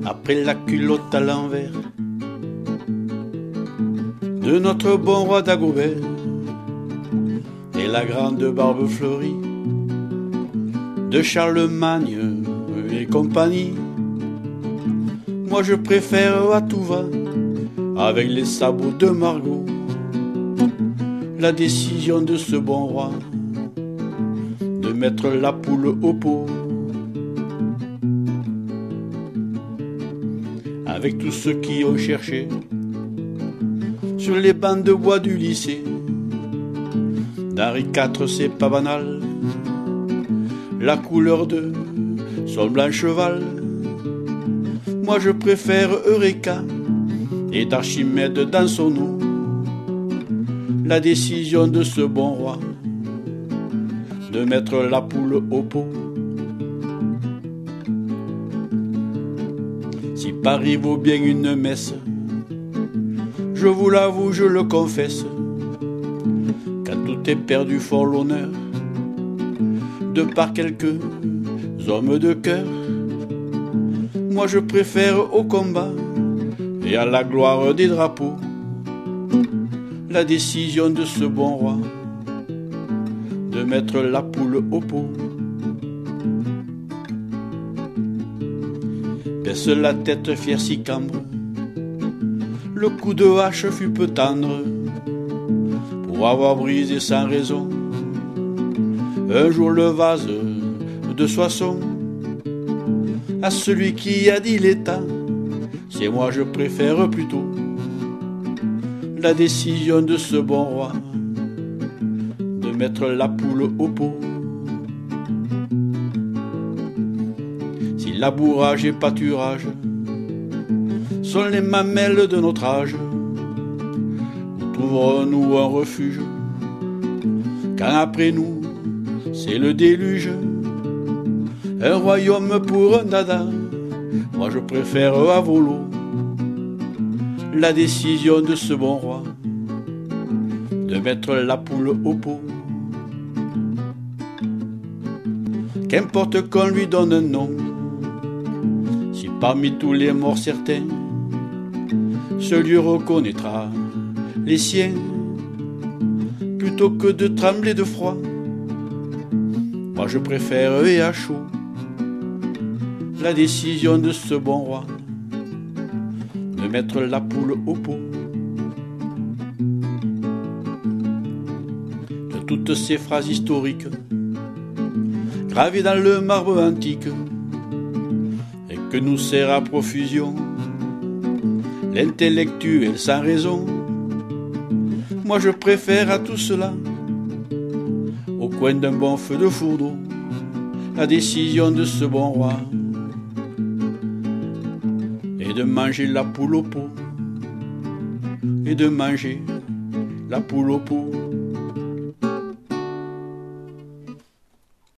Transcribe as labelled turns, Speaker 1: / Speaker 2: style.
Speaker 1: après la culotte à l'envers de notre bon roi Dagobert et la grande barbe fleurie de Charlemagne et compagnie. Moi je préfère à tout va, avec les sabots de Margot, la décision de ce bon roi de mettre la poule au pot. Avec tous ceux qui ont cherché sur les bancs de bois du lycée d'Henri IV, c'est pas banal, la couleur de son blanc cheval. Moi je préfère Eureka et d'Archimède dans son eau, la décision de ce bon roi de mettre la poule au pot. Si Paris vaut bien une messe, je vous l'avoue, je le confesse, quand tout est perdu fort l'honneur de par quelques hommes de cœur. Moi je préfère au combat et à la gloire des drapeaux, la décision de ce bon roi de mettre la poule au pot. Baisse la tête fière si cambre, le coup de hache fut peu tendre pour avoir brisé sans raison un jour le vase de Soissons. À celui qui a dit l'État, c'est moi je préfère plutôt la décision de ce bon roi de mettre la poule au pot. Si labourage et pâturage sont les mamelles de notre âge, où trouverons-nous un refuge quand après nous c'est le déluge? Un royaume pour un dada, moi je préfère à volo la décision de ce bon roi de mettre la poule au pot. Qu'importe qu'on lui donne un nom, si parmi tous les morts certains celui reconnaîtra les siens, plutôt que de trembler de froid, moi je préfère et à chaud la décision de ce bon roi de mettre la poule au pot. De toutes ces phrases historiques gravées dans le marbre antique et que nous sert à profusion l'intellectuel sans raison, moi je préfère à tout cela, au coin d'un bon feu de fourneau, la décision de ce bon roi et de manger la poule au pot, et de manger la poule au pot.